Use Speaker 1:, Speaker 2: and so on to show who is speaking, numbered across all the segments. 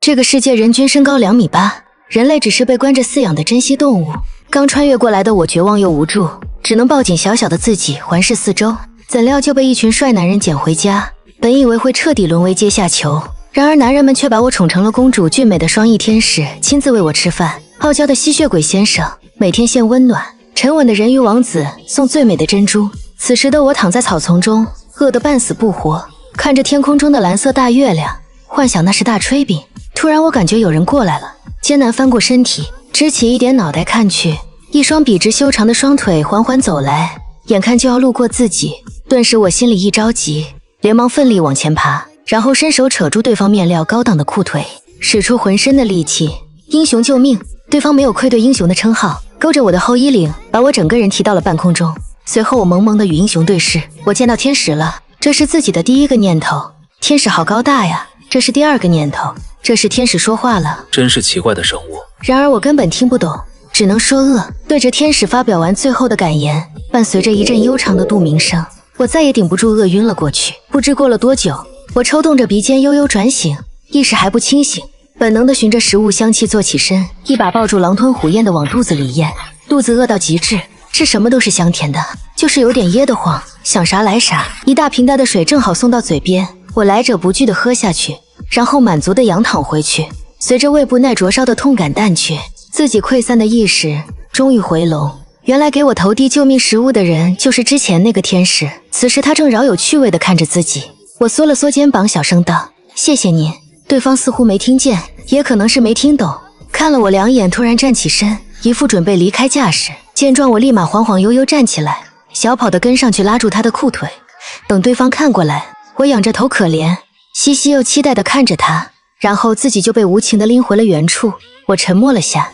Speaker 1: 这个世界人均身高2.8米，人类只是被关着饲养的珍稀动物。刚穿越过来的我绝望又无助，只能抱紧小小的自己环视四周，怎料就被一群帅男人捡回家。本以为会彻底沦为阶下囚，然而男人们却把我宠成了公主，俊美的双翼天使亲自喂我吃饭，傲娇的吸血鬼先生每天献温暖，沉稳的人鱼王子送最美的珍珠。此时的我躺在草丛中，饿得半死不活，看着天空中的蓝色大月亮，幻想那是大炊饼。突然我感觉有人过来了，艰难翻过身体，支起一点脑袋看去，一双笔直修长的双腿缓缓走来，眼看就要路过自己。顿时我心里一着急，连忙奋力往前爬，然后伸手扯住对方面料高档的裤腿，使出浑身的力气。英雄救命！对方没有愧对英雄的称号，勾着我的后衣领，把我整个人提到了半空中。随后我萌萌地与英雄对视，我见到天使了，这是自己的第一个念头。天使好高大呀，这是第二个念头。这时天使说话了，
Speaker 2: 真是奇怪的生物。
Speaker 1: 然而我根本听不懂，只能说对着天使发表完最后的感言，伴随着一阵悠长的度鸣声，我再也顶不住，晕了过去。不知过了多久，我抽动着鼻尖悠悠转醒，意识还不清醒，本能地循着食物香气坐起身，一把抱住狼吞虎咽地往肚子里咽。肚子饿到极致，吃什么都是香甜的，就是有点噎得慌，想啥来啥。一大瓶大的水正好送到嘴边，我来者不拒地喝下去，然后满足地仰躺回去。随着胃部耐灼烧的痛感淡去，自己溃散的意识终于回笼。原来给我投递救命食物的人就是之前那个天使，此时他正饶有趣味地看着自己。我缩了缩肩膀，小声道：“谢谢您。”对方似乎没听见，也可能是没听懂，看了我两眼，突然站起身，一副准备离开架势。见状，我立马晃晃悠悠站起来，小跑地跟上去拉住他的裤腿。等对方看过来，我仰着头可怜兮兮又期待地看着他，然后自己就被无情地拎回了原处。我沉默了下，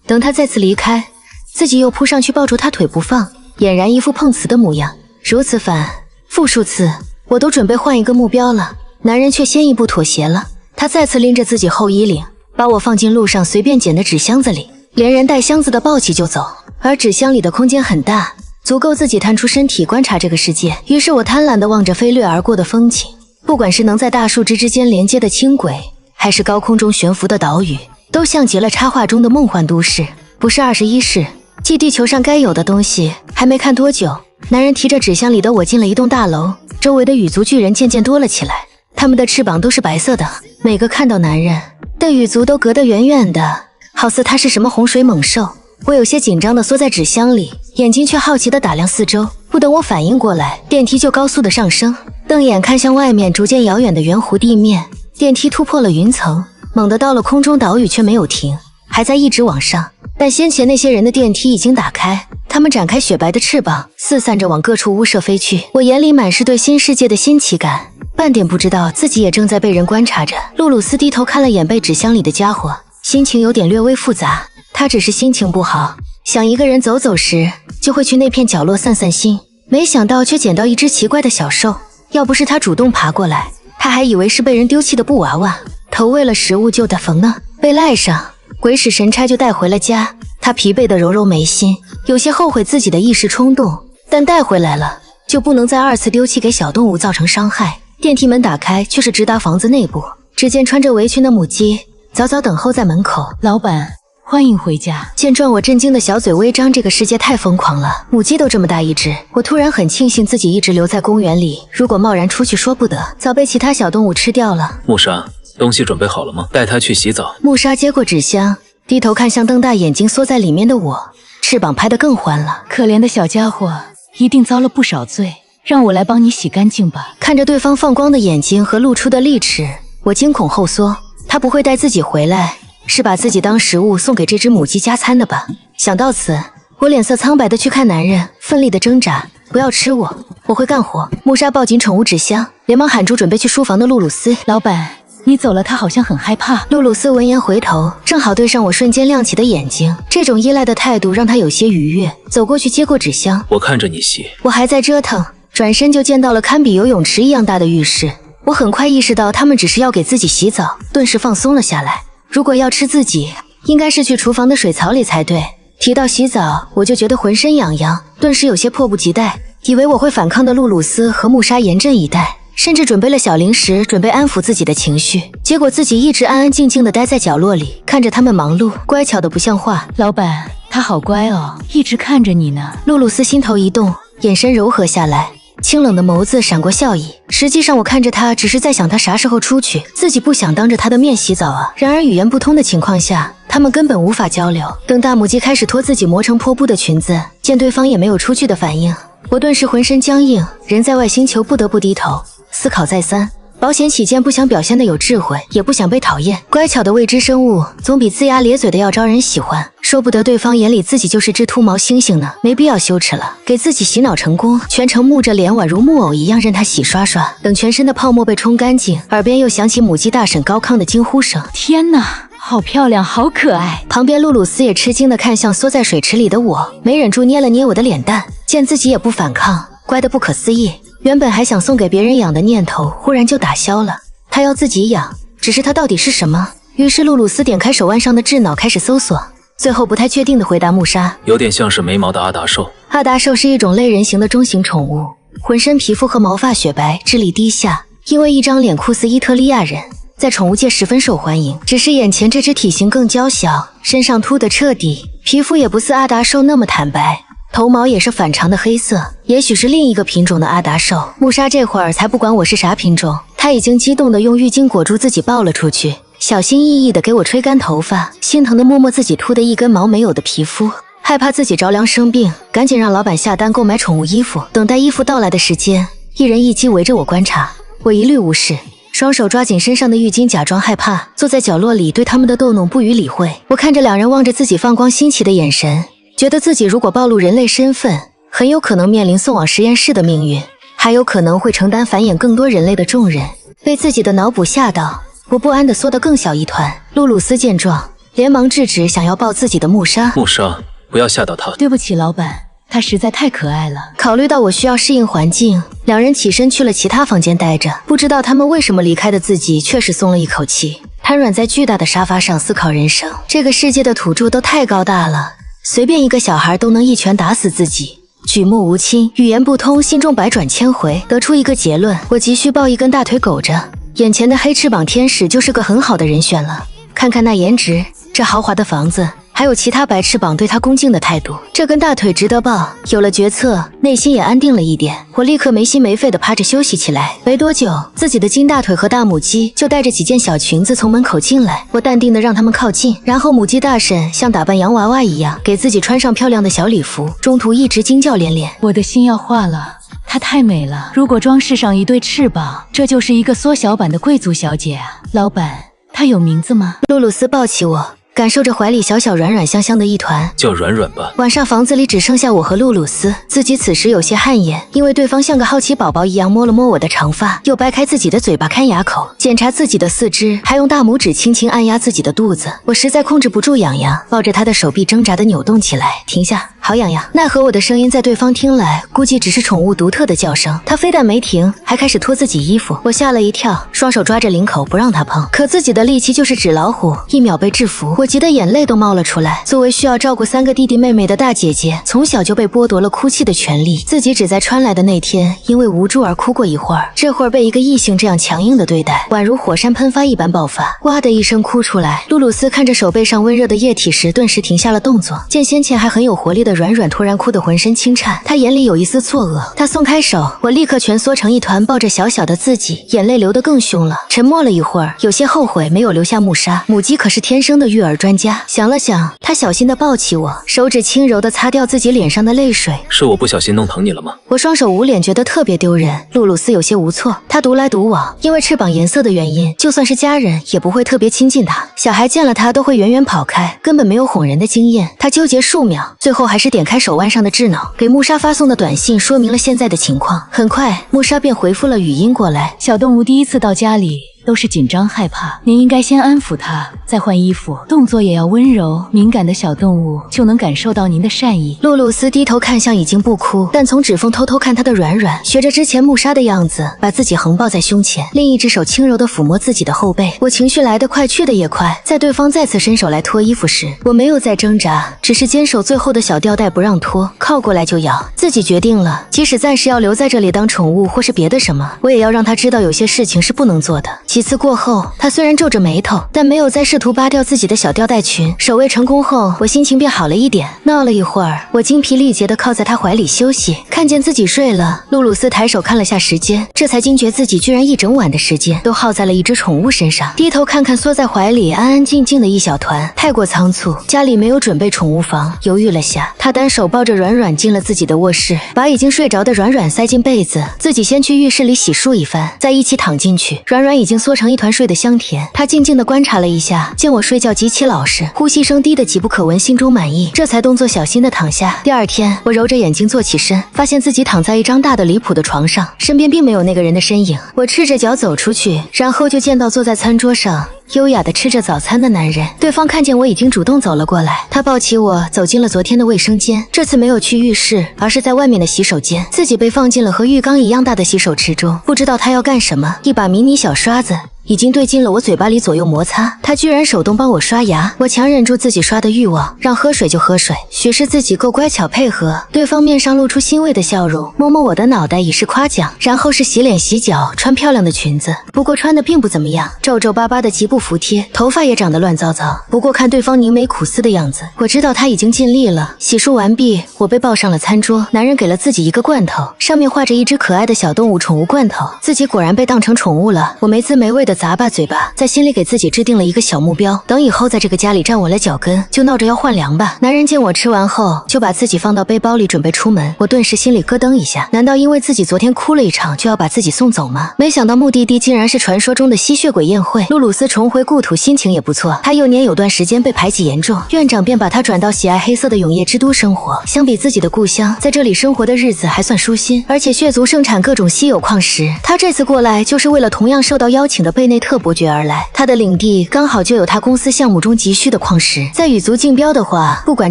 Speaker 1: 等他再次离开，自己又扑上去抱住他腿不放，俨然一副碰瓷的模样。如此反复数次，我都准备换一个目标了，男人却先一步妥协了。他再次拎着自己后衣领，把我放进路上随便捡的纸箱子里，连人带箱子的抱起就走。而纸箱里的空间很大，足够自己探出身体观察这个世界。于是我贪婪地望着飞掠而过的风景，不管是能在大树枝之间连接的轻轨，还是高空中悬浮的岛屿，都像极了插画中的梦幻都市。不是21世纪地球上该有的东西。还没看多久，男人提着纸箱里的我进了一栋大楼，周围的羽族巨人渐渐多了起来，他们的翅膀都是白色的，每个看到男人的羽族都隔得远远的，好似他是什么洪水猛兽。我有些紧张地缩在纸箱里，眼睛却好奇地打量四周。不等我反应过来，电梯就高速地上升，瞪眼看向外面逐渐遥远的圆弧地面，电梯突破了云层，猛地到了空中，岛屿却没有停，还在一直往上。但先前那些人的电梯已经打开，他们展开雪白的翅膀，四散着往各处屋舍飞去。我眼里满是对新世界的新奇感，半点不知道自己也正在被人观察着。露露丝低头看了眼被纸箱里的家伙，心情有点略微复杂。他只是心情不好，想一个人走走时就会去那片角落散散心，没想到却捡到一只奇怪的小兽。要不是他主动爬过来，他还以为是被人丢弃的布娃娃。头喂了食物就得缝呢，被赖上，鬼使神差就带回了家。他疲惫地揉揉眉心，有些后悔自己的一时冲动，但带回来了就不能再二次丢弃给小动物造成伤害。电梯门打开，却是直达房子内部。只见穿着围裙的母鸡早早等候在门口。
Speaker 3: 老板，欢迎回家。
Speaker 1: 见状，我震惊的小嘴微张，这个世界太疯狂了，母鸡都这么大一只。我突然很庆幸自己一直留在公园里，如果贸然出去，说不得早被其他小动物吃掉了。
Speaker 2: 木莎，东西准备好了吗？带她去洗澡。
Speaker 1: 木莎接过纸箱，低头看向瞪大眼睛缩在里面的我，翅膀拍得更欢了。
Speaker 3: 可怜的小家伙，一定遭了不少罪，让我来帮你洗干净吧。
Speaker 1: 看着对方放光的眼睛和露出的利齿，我惊恐后缩。他不会带自己回来，是把自己当食物送给这只母鸡加餐的吧？想到此，我脸色苍白的去看男人，奋力的挣扎，不要吃我，我会干活。木莎抱紧宠物纸箱，连忙喊住准备去书房的露露丝。
Speaker 3: 老板，你走了，他好像很害怕。
Speaker 1: 露露丝闻言回头，正好对上我瞬间亮起的眼睛，这种依赖的态度让他有些愉悦，走过去接过纸箱。
Speaker 2: 我看着你洗。
Speaker 1: 我还在折腾，转身就见到了堪比游泳池一样大的浴室。我很快意识到他们只是要给自己洗澡，顿时放松了下来。如果要吃自己，应该是去厨房的水槽里才对。提到洗澡，我就觉得浑身痒痒，顿时有些迫不及待。以为我会反抗的露露丝和木莎严阵以待，甚至准备了小零食，准备安抚自己的情绪。结果自己一直安安静静地待在角落里，看着他们忙碌，乖巧的不像话。
Speaker 3: 老板，他好乖哦，一直看着你呢。
Speaker 1: 露露丝心头一动，眼神柔和下来。清冷的眸子闪过笑意，实际上我看着他只是在想他啥时候出去，自己不想当着他的面洗澡啊。然而语言不通的情况下，他们根本无法交流。等大母鸡开始脱自己磨成破布的裙子，见对方也没有出去的反应，我顿时浑身僵硬，人在外星球不得不低头，思考再三。保险起见，不想表现得有智慧，也不想被讨厌。乖巧的未知生物，总比龇牙咧嘴的要招人喜欢。说不得对方眼里自己就是只秃毛猩猩呢，没必要羞耻了。给自己洗脑成功，全程木着脸，宛如木偶一样任他洗刷刷。等全身的泡沫被冲干净，耳边又响起母鸡大婶高亢的惊呼声：“
Speaker 3: 天哪，好漂亮，好可爱！”
Speaker 1: 旁边露露丝也吃惊地看向缩在水池里的我，没忍住捏了捏我的脸蛋，见自己也不反抗，乖得不可思议。原本还想送给别人养的念头，忽然就打消了。他要自己养，只是他到底是什么？于是露露丝点开手腕上的智脑开始搜索，最后不太确定地回答木沙：“
Speaker 2: 有点像是没毛的阿达兽。”
Speaker 1: 阿达兽是一种类人形的中型宠物，浑身皮肤和毛发雪白，智力低下，因为一张脸酷似伊特利亚人，在宠物界十分受欢迎。只是眼前这只体型更娇小，身上秃得彻底，皮肤也不似阿达兽那么坦白。头毛也是反常的黑色，也许是另一个品种的阿达兽。木沙这会儿才不管我是啥品种，他已经激动地用浴巾裹住自己抱了出去，小心翼翼地给我吹干头发，心疼地摸摸自己秃得一根毛没有的皮肤，害怕自己着凉生病，赶紧让老板下单购买宠物衣服。等待衣服到来的时间，一人一鸡围着我观察，我一律无视，双手抓紧身上的浴巾，假装害怕，坐在角落里对他们的逗弄不予理会。我看着两人望着自己放光新奇的眼神，觉得自己如果暴露人类身份，很有可能面临送往实验室的命运，还有可能会承担繁衍更多人类的重任。被自己的脑补吓到，我不安地缩得更小一团。露露丝见状，连忙制止想要抱自己的木沙。
Speaker 2: 木沙，不要吓到他。
Speaker 3: 对不起，老板，他实在太可爱了。
Speaker 1: 考虑到我需要适应环境，两人起身去了其他房间待着。不知道他们为什么离开的自己却是松了一口气，瘫软在巨大的沙发上思考人生。这个世界的土著都太高大了，随便一个小孩都能一拳打死自己，举目无亲，语言不通，心中百转千回，得出一个结论：我急需抱一根大腿苟着。眼前的黑翅膀天使就是个很好的人选了。看看那颜值，这豪华的房子，还有其他白翅膀对他恭敬的态度，这根大腿值得抱。有了决策，内心也安定了一点，我立刻没心没肺地趴着休息起来。没多久，自己的金大腿和大母鸡就带着几件小裙子从门口进来，我淡定地让他们靠近，然后母鸡大婶像打扮洋娃娃一样给自己穿上漂亮的小礼服，中途一直惊叫连连。
Speaker 3: 我的心要化了，她太美了，如果装饰上一对翅膀，这就是一个缩小版的贵族小姐啊。老板，她有名字吗？
Speaker 1: 露露丝抱起我，感受着怀里小小软软香香的一团，
Speaker 2: 叫软软吧。
Speaker 1: 晚上房子里只剩下我和露露丝，自己此时有些汗颜，因为对方像个好奇宝宝一样摸了摸我的长发，又掰开自己的嘴巴看牙口，检查自己的四肢，还用大拇指轻轻按压自己的肚子。我实在控制不住痒痒，抱着他的手臂挣扎地扭动起来。停下，好痒痒。奈何我的声音在对方听来，估计只是宠物独特的叫声。他非但没停，还开始脱自己衣服。我吓了一跳，双手抓着领口不让他碰，可自己的力气就是纸老虎，一秒被制服。我急得眼泪都冒了出来。作为需要照顾3个弟弟妹妹的大姐姐，从小就被剥夺了哭泣的权利。自己只在穿来的那天因为无助而哭过一会儿，这会儿被一个异性这样强硬的对待，宛如火山喷发一般爆发，哇的一声哭出来。露露丝看着手背上温热的液体时，顿时停下了动作。见先前还很有活力的软软突然哭得浑身轻颤，她眼里有一丝错愕。她松开手，我立刻蜷缩成一团，抱着小小的自己，眼泪流得更凶了。沉默了一会儿，有些后悔没有留下木沙。母鸡可是天生的育儿专家。想了想，她小心地抱起我，手指轻柔地擦掉自己脸上的泪水。
Speaker 2: 是我不小心弄疼你了吗？
Speaker 1: 我双手捂脸，觉得特别丢人。露露丝有些无措，她独来独往，因为翅膀颜色的原因，就算是家人也不会特别亲近她。小孩见了她都会远远跑开，根本没有哄人的经验。她纠结数秒，最后还是点开手腕上的智脑，给木沙发送的短信说明了现在的情况。很快，木沙便回复了语音过来：
Speaker 3: 小动物第一次到家里都是紧张害怕，您应该先安抚它，再再换衣服，动作也要温柔。敏感的小动物就能感受到您的善意。
Speaker 1: 露露丝低头看向已经不哭，但从指缝偷偷看她的软软，学着之前慕沙的样子，把自己横抱在胸前，另一只手轻柔地抚摸自己的后背。我情绪来得快，去得也快，在对方再次伸手来脱衣服时，我没有再挣扎，只是坚守最后的小吊带不让脱，靠过来就咬。自己决定了，即使暂时要留在这里当宠物或是别的什么，我也要让他知道有些事情是不能做的。几次过后，他虽然皱着眉头，但没有再试图扒掉自己的小吊带裙。守卫成功后，我心情变好了一点。闹了一会儿，我精疲力竭地靠在他怀里休息，看见自己睡了。露露丝抬手看了下时间，这才惊觉自己居然一整晚的时间都耗在了一只宠物身上。低头看看缩在怀里安安静静的一小团，太过仓促，家里没有准备宠物房。犹豫了下，他单手抱着软软进了自己的卧室，把已经睡着的软软塞进被子，自己先去浴室里洗漱一番，再一起躺进去。软软已经缩成一团，睡得香甜。他静静地观察了一下，见我睡觉极其老实，呼吸声低得几不可闻，心中满意，这才动作小心地躺下。第二天，我揉着眼睛坐起身，发现自己躺在一张大的离谱的床上，身边并没有那个人的身影。我赤着脚走出去，然后就见到坐在餐桌上优雅地吃着早餐的男人。对方看见我已经主动走了过来，他抱起我走进了昨天的卫生间，这次没有去浴室，而是在外面的洗手间，自己被放进了和浴缸一样大的洗手池中。不知道他要干什么，一把迷你小刷子已经对进了我嘴巴里左右摩擦，他居然手动帮我刷牙。我强忍住自己刷的欲望，让喝水就喝水，许是自己够乖巧配合。对方面上露出欣慰的笑容，摸摸我的脑袋以示夸奖，然后是洗脸洗脚，穿漂亮的裙子，不过穿的并不怎么样，皱皱巴巴的极不服帖，头发也长得乱糟糟。不过看对方凝眉苦思的样子，我知道他已经尽力了。洗漱完毕，我被抱上了餐桌，男人给了自己一个罐头，上面画着一只可爱的小动物宠物罐头，自己果然被当成宠物了。我没滋没味的咂巴嘴巴，在心里给自己制定了一个小目标，等以后在这个家里站稳了脚跟，就闹着要换粮吧。男人见我吃完后，就把自己放到背包里准备出门，我顿时心里咯噔一下，难道因为自己昨天哭了一场就要把自己送走吗？没想到目的地竟然是传说中的吸血鬼宴会。露露丝重回故土，心情也不错。她幼年有段时间被排挤严重，院长便把她转到喜爱黑色的永夜之都生活。相比自己的故乡，在这里生活的日子还算舒心，而且血族盛产各种稀有矿石。她这次过来就是为了同样受到邀请的贝内特伯爵而来，他的领地刚好就有他公司项目中急需的矿石，在与族竞标的话，不管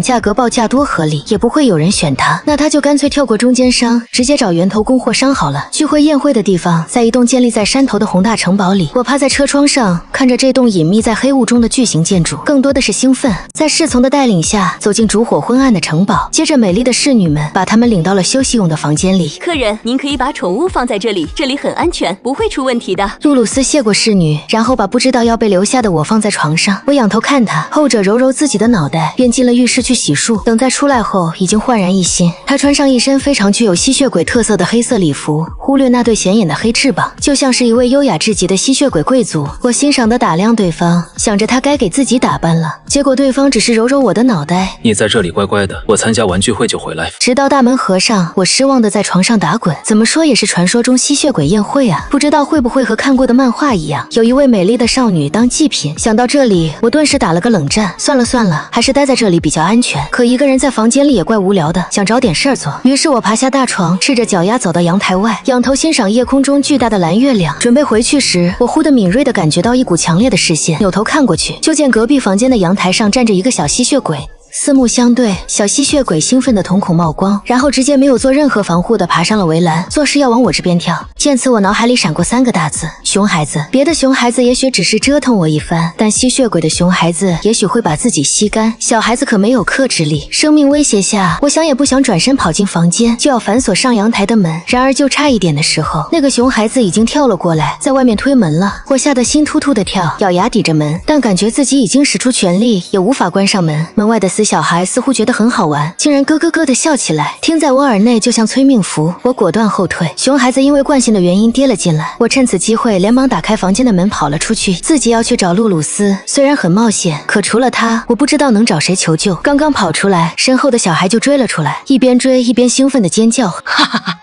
Speaker 1: 价格报价多合理，也不会有人选他。那他就干脆跳过中间商，直接找源头供货商好了。聚会宴会的地方在一栋建立在山头的宏大城堡里，我趴在车窗上看着这栋隐秘在黑雾中的巨型建筑，更多的是兴奋。在侍从的带领下，走进烛火昏暗的城堡，接着美丽的侍女们把他们领到了休息用的房间里。
Speaker 4: 客人，您可以把宠物放在这里，这里很安全，不会出问题的。
Speaker 1: 露露丝谢过侍女，然后把不知道要被留下的我放在床上。我仰头看他，后者揉揉自己的脑袋，便进了浴室去洗漱。等再出来后，已经焕然一新。他穿上一身非常具有吸血鬼特色的黑色礼服，忽略那对显眼的黑翅膀，就像是一位优雅至极的吸血鬼贵族。我欣赏地打量对方，想着他该给自己打扮了，结果对方只是揉揉我的脑袋。
Speaker 2: 你在这里乖乖的，我参加完聚会就回来。
Speaker 1: 直到大门合上，我失望地在床上打滚。怎么说也是传说中吸血鬼宴会啊，不知道会不会和看过的漫画一样，有一位美丽的少女当祭品。想到这里，我顿时打了个冷战，算了，还是待在这里比较安全。可一个人在房间里也怪无聊的，想找点事儿做。于是我爬下大床，赤着脚丫走到阳台外，仰头欣赏夜空中巨大的蓝月亮。准备回去时，我忽地敏锐地感觉到一股强烈的视线，扭头看过去，就见隔壁房间的阳台上站着一个小吸血鬼。四目相对，小吸血鬼兴奋的瞳孔冒光，然后直接没有做任何防护的爬上了围栏，作势要往我这边跳。见此，我脑海里闪过3个大字：熊孩子。别的熊孩子也许只是折腾我一番，但吸血鬼的熊孩子也许会把自己吸干。小孩子可没有克制力，生命威胁下，我想也不想转身跑进房间，就要反锁上阳台的门。然而就差一点的时候，那个熊孩子已经跳了过来，在外面推门了。我吓得心突突的跳，咬牙抵着门，但感觉自己已经使出全力，也无法关上门。门外的死小孩似乎觉得很好玩，竟然咯咯咯的笑起来，听在我耳内就像催命符。我果断后退，熊孩子因为惯性的原因跌了进来。我趁此机会连忙打开房间的门跑了出去，自己要去找露露丝。虽然很冒险，可除了他，我不知道能找谁求救。刚刚跑出来，身后的小孩就追了出来，一边追一边兴奋的尖叫，哈哈哈！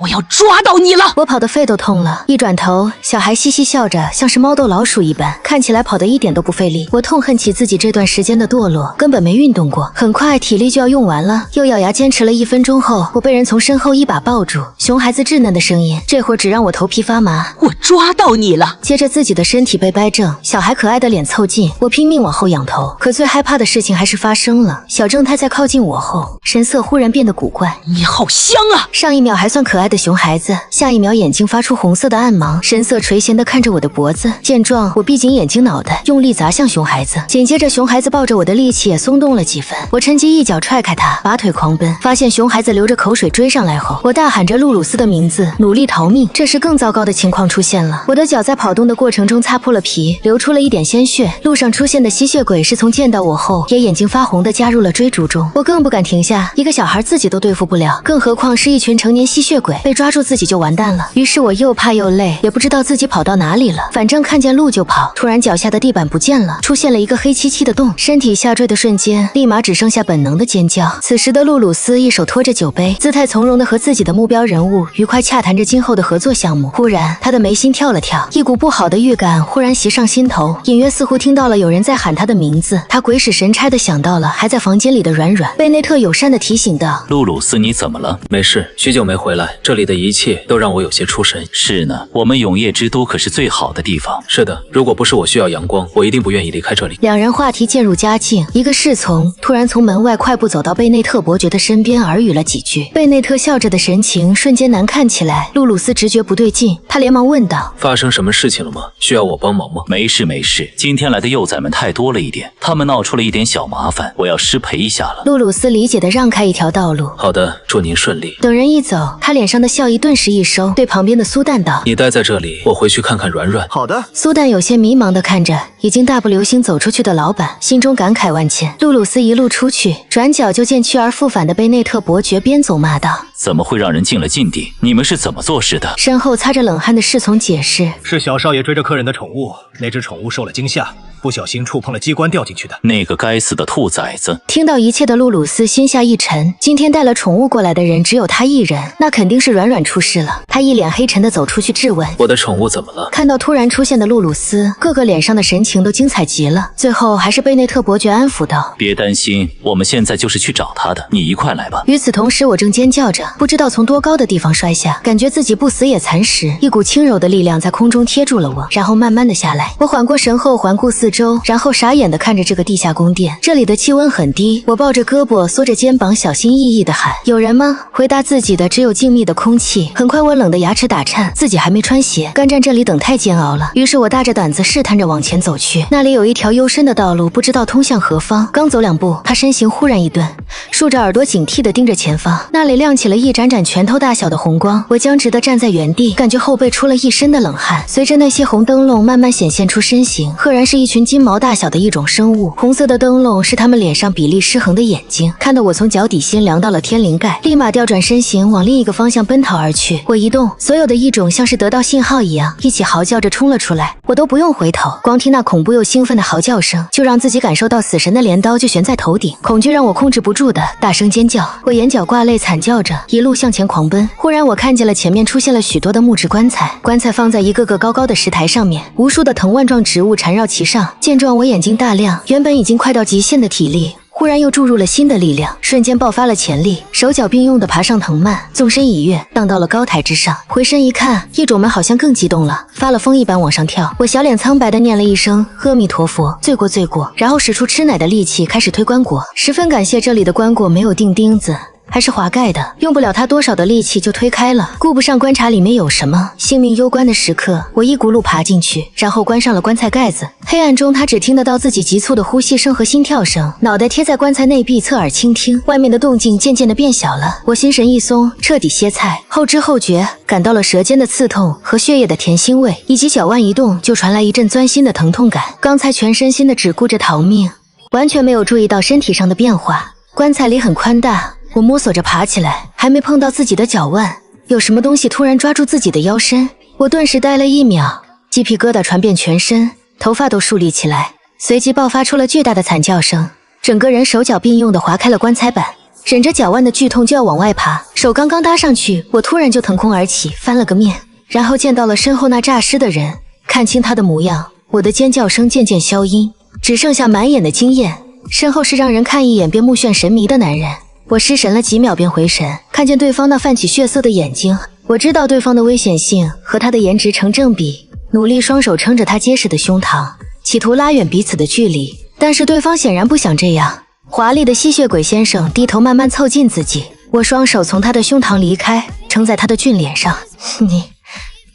Speaker 5: 我要抓到你了！
Speaker 1: 我跑得肺都痛了，一转头，小孩嘻嘻笑着，像是猫逗老鼠一般，看起来跑得一点都不费力。我痛恨起自己这段时间的堕落，根本没运动过，很快体力就要用完了。又咬牙坚持了1分钟后，我被人从身后一把抱住，熊孩子稚嫩的声音，这会儿只让我头皮发麻。
Speaker 5: 我抓到你了！
Speaker 1: 接着自己的身体被掰正，小孩可爱的脸凑近，我拼命往后仰头，可最害怕的事情还是发生了。小正太在靠近我后，神色忽然变得古怪。
Speaker 5: 你好香啊！
Speaker 1: 上一秒还算可爱的熊孩子，下一秒眼睛发出红色的暗芒，神色垂涎地看着我的脖子。见状，我闭紧眼睛脑袋，用力砸向熊孩子。紧接着，熊孩子抱着我的力气也松动了几分。我趁机一脚踹开他，拔腿狂奔。发现熊孩子流着口水追上来后，我大喊着露鲁斯的名字，努力逃命。这时更糟糕的情况出现了，我的脚在跑动的过程中擦破了皮，流出了一点鲜血。路上出现的吸血鬼是从见到我后也眼睛发红的加入了追逐中。我更不敢停下，一个小孩自己都对付不了，更何况是一群成年吸血鬼，被抓住自己就完蛋了。于是我又怕又累，也不知道自己跑到哪里了，反正看见路就跑。突然脚下的地板不见了，出现了一个黑漆漆的洞，身体下坠的瞬间，立马只剩下本能的尖叫。此时的露鲁斯一手托着酒杯，姿态从容的和自己的目标人物愉快洽谈着今后的合作项目。忽然他的眉心跳了跳，一股不好的预感忽然袭上心头，隐约似乎听到了有人在喊他的名字。他鬼使神差的想到了还在房间里的软软，贝内特友善的提醒道：
Speaker 2: 露鲁斯，你怎么了？没事，许久没回来，这里的一切都让我有些出神。
Speaker 6: 是呢，我们永夜之都可是最好的地方。
Speaker 2: 是的，如果不是我需要阳光，我一定不愿意离开这里。
Speaker 1: 两人话题渐入佳境，一个侍从突然从门外快步走到贝内特伯爵的身边，耳语了几句。贝内特笑着的神情瞬间难看起来。露鲁斯直觉不对劲，他连忙问道：
Speaker 2: 发生什么事情了吗？需要我帮忙吗？
Speaker 6: 没事没事，今天来的幼崽们太多了一点，他们闹出了一点小麻烦，我要失陪一下了。
Speaker 1: 露鲁斯理解地让开一条道路。
Speaker 2: 好的，祝您顺利。
Speaker 1: 等人一走，他脸上的笑意顿时一收，对旁边的苏蛋道：
Speaker 2: 你待在这里，我回去看看软软。
Speaker 7: 好的。
Speaker 1: 苏蛋有些迷茫地看着已经大步流星走出去的老板，心中感慨万千。露鲁斯一路出去，转角就见去而复返的贝内特伯爵，边走骂道：
Speaker 6: 怎么会让人进了禁地？你们是怎么做事的？
Speaker 1: 身后擦着冷汗的侍从解释：
Speaker 7: 是小少爷追着客人的宠物，那只宠物受了惊吓，不小心触碰了机关掉进去的。
Speaker 6: 那个该死的兔崽子！
Speaker 1: 听到一切的露鲁斯心下一沉，今天带了宠物过来的人只有他一人，那肯定是软软出事了。他一脸黑沉地走出去质问：
Speaker 2: 我的宠物怎么了？
Speaker 1: 看到突然出现的露鲁斯，个个脸上的神情都精彩极了。最后还是贝内特伯爵安抚道：
Speaker 6: 别担心，我们现在就是去找他的，你一块来吧。
Speaker 1: 与此同时，我正尖叫着，不知道从多高的地方摔下，感觉自己不死也残食，一股轻柔的力量在空中贴住了我，然后慢慢的下来。我缓过神后环顾四周，然后傻眼的看着这个地下宫殿，这里的气温很低。我抱着胳膊，缩着肩膀，小心翼翼的喊：有人吗？回答自己的只有静谧的空气。很快我冷得牙齿打颤，自己还没穿鞋，干站这里等太煎熬了。于是我大着胆子试探着往前走去，那里有一条幽深的道路，不知道通向何方。刚走2步，他身形忽然一顿，竖着耳朵警惕地盯着前方，那里亮起了一盏盏拳头大小的红光。我僵直地站在原地，感觉后背出了一身的冷汗。随着那些红灯笼慢慢显现出身形，赫然是一群金毛大小的一种生物。红色的灯笼是他们脸上比例失衡的眼睛，看得我从脚底心凉到了天灵盖，立马调转身形往另一个方向奔逃而去。我一动，所有的异种像是得到信号一样，一起嚎叫着冲了出来。我都不用回头，光听那恐怖又兴奋的嚎叫声，就让自己感受到死神的镰刀就悬在头顶。恐惧让我控制不住的大声尖叫，我眼角挂泪，惨叫着一路向前狂奔。忽然我看见了前面出现了许多的木质棺材，棺材放在一个个高高的石台上面，无数的藤蔓状植物缠绕其上。见状我眼睛大亮，原本已经快到极限的体力忽然又注入了新的力量，瞬间爆发了潜力，手脚并用地爬上藤蔓，纵身一跃，荡到了高台之上。回身一看，异种们好像更激动了，发了疯一般往上跳。我小脸苍白地念了一声阿弥陀佛，罪过罪过，然后使出吃奶的力气开始推棺椁。十分感谢这里的棺椁没有钉钉子，还是滑盖的，用不了他多少的力气就推开了。顾不上观察里面有什么，性命攸关的时刻，我一骨碌爬进去，然后关上了棺材盖子。黑暗中他只听得到自己急促的呼吸声和心跳声，脑袋贴在棺材内壁侧耳倾听，外面的动静渐渐的变小了。我心神一松，彻底歇菜，后知后觉感到了舌尖的刺痛和血液的甜腥味，以及脚腕一动就传来一阵钻心的疼痛感。刚才全身心的只顾着逃命，完全没有注意到身体上的变化。棺材里很宽大，我摸索着爬起来，还没碰到自己的脚腕，有什么东西突然抓住自己的腰身。我顿时呆了1秒，鸡皮疙瘩传遍全身，头发都竖立起来，随即爆发出了巨大的惨叫声，整个人手脚并用地划开了棺材板，忍着脚腕的剧痛就要往外爬，手刚刚搭上去，我突然就腾空而起，翻了个面，然后见到了身后那诈尸的人，看清他的模样，我的尖叫声渐渐消音，只剩下满眼的惊艳。身后是让人看一眼便目眩神迷的男人，我失神了几秒便回神，看见对方那泛起血色的眼睛，我知道对方的危险性和他的颜值成正比，努力双手撑着他结实的胸膛，企图拉远彼此的距离，但是对方显然不想这样。华丽的吸血鬼先生低头慢慢凑近自己，我双手从他的胸膛离开，撑在他的俊脸上。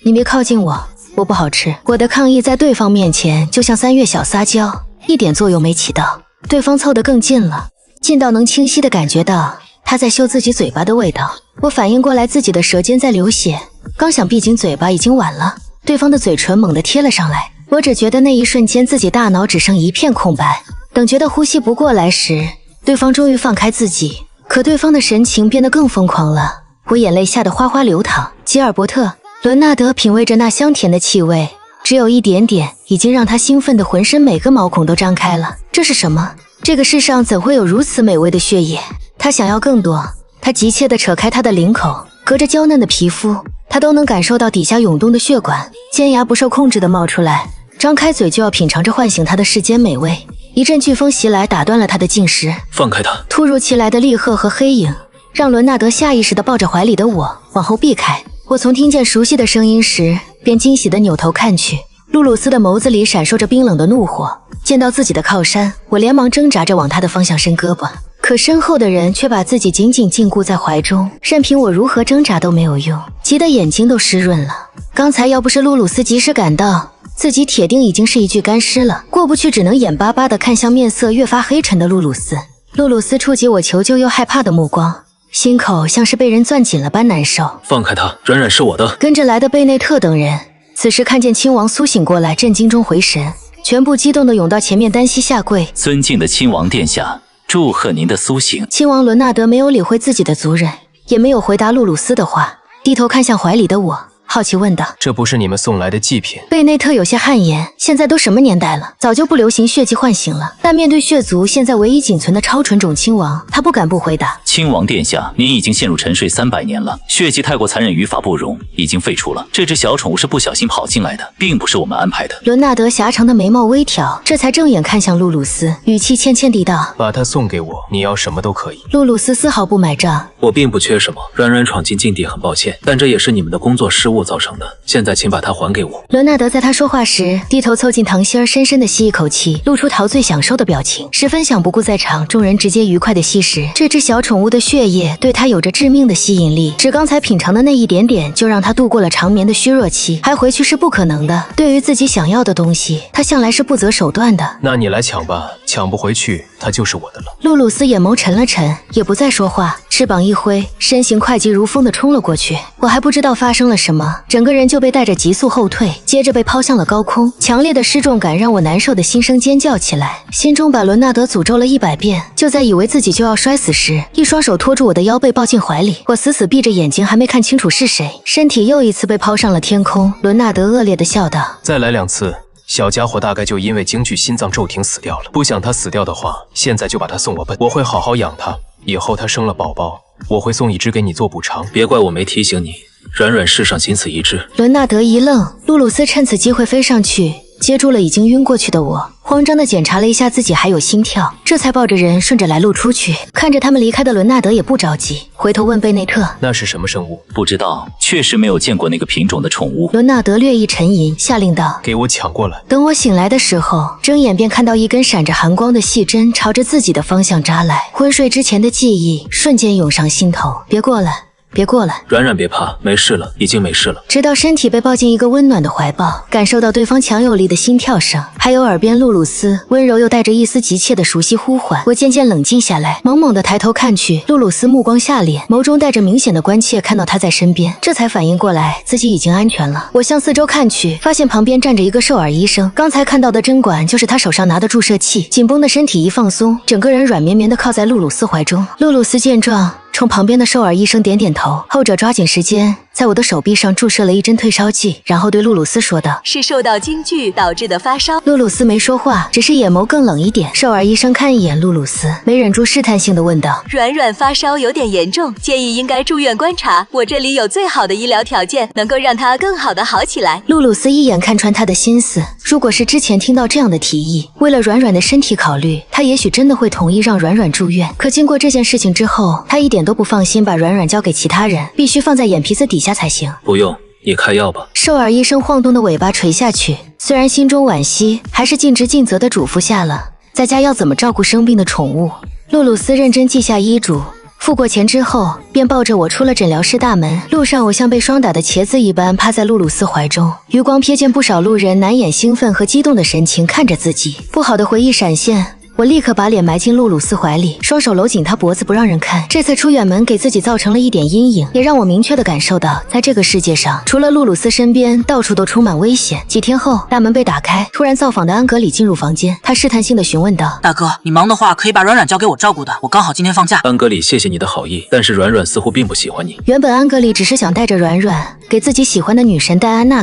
Speaker 1: 你别靠近我，我不好吃。我的抗议在对方面前就像3月小撒娇，一点作用没起到。对方凑得更近了，近到能清晰地感觉到他在嗅自己嘴巴的味道。我反应过来自己的舌尖在流血，刚想闭紧嘴巴已经晚了，对方的嘴唇猛地贴了上来。我只觉得那一瞬间自己大脑只剩一片空白，等觉得呼吸不过来时，对方终于放开自己，可对方的神情变得更疯狂了，我眼泪吓得哗哗流淌。吉尔伯特，伦纳德品味着那香甜的气味，只有一点点，已经让他兴奋的浑身每个毛孔都张开了。这是什么？这个世上怎会有如此美味的血液？他想要更多。他急切地扯开他的领口，隔着娇嫩的皮肤，他都能感受到底下涌动的血管，尖牙不受控制地冒出来，张开嘴就要品尝着唤醒他的世间美味。一阵飓风袭来，打断了他的进食。
Speaker 2: 放开他！
Speaker 1: 突如其来的厉喝和黑影让伦纳德下意识地抱着怀里的我往后避开。我从听见熟悉的声音时便惊喜地扭头看去，露露丝的眸子里闪烁着冰冷的怒火。见到自己的靠山，我连忙挣扎着往他的方向伸胳膊，可身后的人却把自己紧紧禁锢在怀中，任凭我如何挣扎都没有用，急得眼睛都湿润了。刚才要不是露露丝及时赶到，自己铁定已经是一具干尸了。过不去，只能眼巴巴地看向面色越发黑沉的露露丝。露露丝触及我求救又害怕的目光，心口像是被人攥紧了般难受。
Speaker 2: 放开他，软软是我的。
Speaker 1: 跟着来的贝内特等人此时看见亲王苏醒过来，震惊中回神，全部激动地涌到前面单膝下跪。
Speaker 6: 尊敬的亲王殿下，祝贺您的苏醒。
Speaker 1: 亲王伦纳德没有理会自己的族人，也没有回答露露丝的话，低头看向怀里的我，好奇问道：
Speaker 8: 这不是你们送来的祭品？
Speaker 1: 贝内特有些汗颜，现在都什么年代了，早就不流行血祭唤醒了，但面对血族现在唯一仅存的超纯种亲王，他不敢不回答。
Speaker 6: 亲王殿下，您已经陷入沉睡300年了，血祭太过残忍，于法不容，已经废除了。这只小宠物是不小心跑进来的，并不是我们安排的。
Speaker 1: 伦纳德狭长的眉毛微挑，这才正眼看向露露丝，语气谦谦地道：
Speaker 8: 把它送给我，你要什么都可以。
Speaker 1: 露露丝丝毫不买账：
Speaker 2: 我并不缺什么，软软闯进禁地很抱歉，但这也是你们的工作失误造成的，现在请把它还给我。
Speaker 1: 伦纳德在他说话时低头凑近唐希儿，深深地吸一口气，露出陶醉享受的表情，十分想不顾在场众人直接愉快地吸食这只小宠物的血液，对他有着致命的吸引力，只刚才品尝的那一点点就让他度过了长眠的虚弱期，还回去是不可能的。对于自己想要的东西，他向来是不择手段的。
Speaker 8: 那你来抢吧，抢不回去它就是我的了。
Speaker 1: 露露丝眼眸沉了沉，也不再说话，翅膀一挥，身形快疾如风地冲了过去。我还不知道发生了什么，整个人就被带着急速后退，接着被抛向了高空。强烈的失重感让我难受的心声尖叫起来，心中把伦纳德诅咒了100遍。就在以为自己就要摔死时，一双手托住我的腰背抱进怀里，我死死闭着眼睛，还没看清楚是谁，身体又一次被抛上了天空。伦纳德恶劣地笑道：
Speaker 8: 再来2次，小家伙大概就因为京剧心脏骤停死掉了。不想他死掉的话，现在就把他送我奔，我会好好养他，以后他生了宝宝，我会送一只给你做补偿。
Speaker 2: 别怪我没提醒你，软软世上仅此一只。
Speaker 1: 伦纳德一愣，露露丝趁此机会飞上去接住了已经晕过去的我，慌张地检查了一下自己还有心跳，这才抱着人顺着来路出去。看着他们离开的伦纳德也不着急，回头问贝内特：
Speaker 8: 那是什么生物？
Speaker 6: 不知道，确实没有见过那个品种的宠物。
Speaker 1: 伦纳德略一沉吟，下令道：
Speaker 8: 给我抢过来。
Speaker 1: 等我醒来的时候，睁眼便看到一根闪着寒光的细针朝着自己的方向扎来，昏睡之前的记忆瞬间涌上心头。别过来，别过来！
Speaker 2: 软软别怕，没事了，已经没事了。
Speaker 1: 直到身体被抱进一个温暖的怀抱，感受到对方强有力的心跳声，还有耳边露露丝温柔又带着一丝急切的熟悉呼唤，我渐渐冷静下来，猛猛地抬头看去，露露丝目光下敛，眸中带着明显的关切，看到他在身边，这才反应过来自己已经安全了。我向四周看去，发现旁边站着一个兽耳医生，刚才看到的针管就是他手上拿的注射器。紧绷的身体一放松，整个人软绵绵地靠在露露丝怀中。露露丝见状冲旁边的寿尔医生点点头，后者抓紧时间在我的手臂上注射了一针退烧剂，然后对露露丝说道：“
Speaker 4: 是受到京剧导致的发烧。”
Speaker 1: 露露丝没说话，只是眼眸更冷一点。寿尔医生看一眼露露丝，没忍住试探性的问道：“
Speaker 4: 软软发烧有点严重，建议应该住院观察。我这里有最好的医疗条件，能够让他更好的好起来。”
Speaker 1: 露露丝一眼看穿他的心思，如果是之前听到这样的提议，为了软软的身体考虑，他也许真的会同意让软软住院。可经过这件事情之后，他一点都不放心把软软交给其他人，必须放在眼皮子底下才行。
Speaker 2: 不用，你开药吧。
Speaker 1: 寿尔医生晃动的尾巴垂下去，虽然心中惋惜，还是尽职尽责地嘱咐下了在家要怎么照顾生病的宠物。露露丝认真记下医嘱，付过钱之后，便抱着我出了诊疗室大门。路上，我像被霜打的茄子一般趴在露露丝怀中，余光瞥见不少路人难掩兴奋和激动的神情看着自己。不好的回忆闪现，我立刻把脸埋进露露丝怀里，双手搂紧她脖子不让人看。这次出远门给自己造成了一点阴影，也让我明确地感受到，在这个世界上，除了露露丝身边，到处都充满危险。几天后，大门被打开，突然造访的安格里进入房间，他试探性地询问道：“
Speaker 5: 大哥，你忙的话，可以把软软交给我照顾的，我刚好今天放假。”
Speaker 2: 安格里，谢谢你的好意，但是软软似乎并不喜欢你。
Speaker 1: 原本安格里只是想带着软软给自己喜欢的女神戴安娜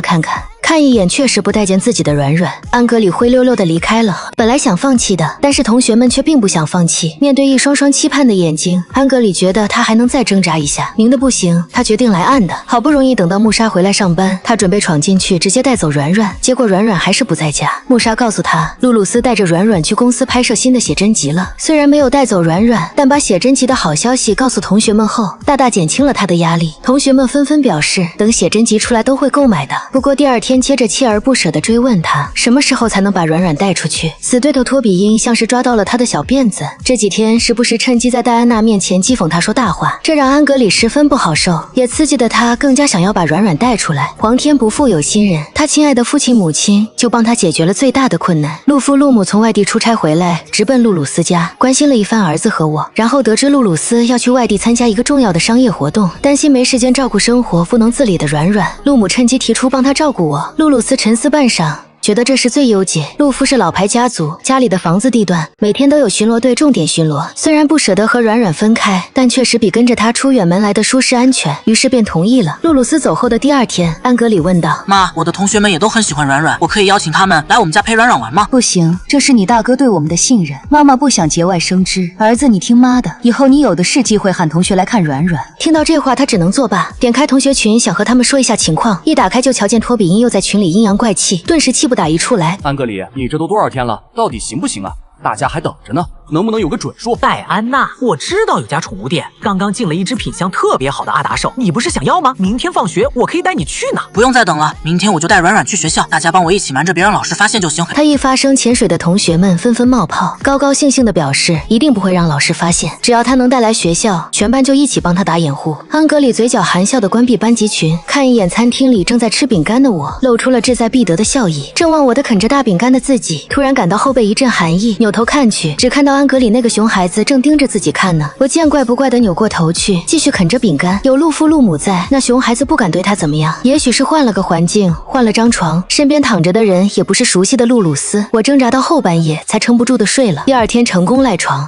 Speaker 1: 看一眼，确实不待见自己的软软。安格里灰溜溜地离开了。本来想放弃的，但是同学们却并不想放弃。面对一双双期盼的眼睛，安格里觉得他还能再挣扎一下。明的不行，他决定来暗的。好不容易等到穆莎回来上班，他准备闯进去直接带走软软，结果软软还是不在家。穆莎告诉他，露露丝带着软软去公司拍摄新的写真集了。虽然没有带走软软，但把写真集的好消息告诉同学们后，大大减轻了他的压力。同学们纷纷表示，等写真集出来都会购买的。不过第二天接着锲而不舍地追问他什么时候才能把软软带出去。死对头托比因像是抓到了他的小辫子，这几天时不时趁机在戴安娜面前讥讽他说大话，这让安格里十分不好受，也刺激的他更加想要把软软带出来。皇天不负有心人，他亲爱的父亲母亲就帮他解决了最大的困难。陆父陆母从外地出差回来，直奔露露丝家，关心了一番儿子和我，然后得知露露丝要去外地参加一个重要的商业活动，担心没时间照顾生活不能自理的软软，陆母趁机提出帮他照顾我。露露丝沉思半晌，觉得这是最优解。陆夫是老牌家族，家里的房子地段每天都有巡逻队重点巡逻，虽然不舍得和软软分开，但确实比跟着他出远门来的舒适安全，于是便同意了。露露丝走后的第二天，安格里问道：“
Speaker 5: 妈，我的同学们也都很喜欢软软，我可以邀请他们来我们家陪软软玩吗？”
Speaker 3: 不行，这是你大哥对我们的信任，妈妈不想节外生枝。儿子，你听妈的，以后你有的是机会喊同学来看软软。
Speaker 1: 听到这话，他只能作罢，点开同学群想和他们说一下情况，一打开就瞧见托比因又在群里阴阳怪气，顿时气不打一处来。
Speaker 9: 安格里，你这都多少天了，到底行不行啊？大家还等着呢，能不能有个准数？
Speaker 10: 戴安娜，我知道有家宠物店刚刚进了一只品相特别好的阿达兽，你不是想要吗？明天放学我可以带你去呢。
Speaker 5: 不用再等了，明天我就带软软去学校，大家帮我一起瞒着别让老师发现就行。
Speaker 1: 他一发声，潜水的同学们纷纷冒泡，高高兴兴地表示一定不会让老师发现，只要他能带来学校，全班就一起帮他打掩护。安格里嘴角含笑地关闭班级群，看一眼餐厅里正在吃饼干的我，露出了志在必得的笑意。正忘我的啃着大饼干的自己，突然感到后背一阵寒意，扭头看去，只看到安格里那个熊孩子正盯着自己看呢。我见怪不怪地扭过头去，继续啃着饼干。有陆父陆母在，那熊孩子不敢对他怎么样。也许是换了个环境，换了张床，身边躺着的人也不是熟悉的露露丝。我挣扎到后半夜才撑不住地睡了。第二天成功赖床。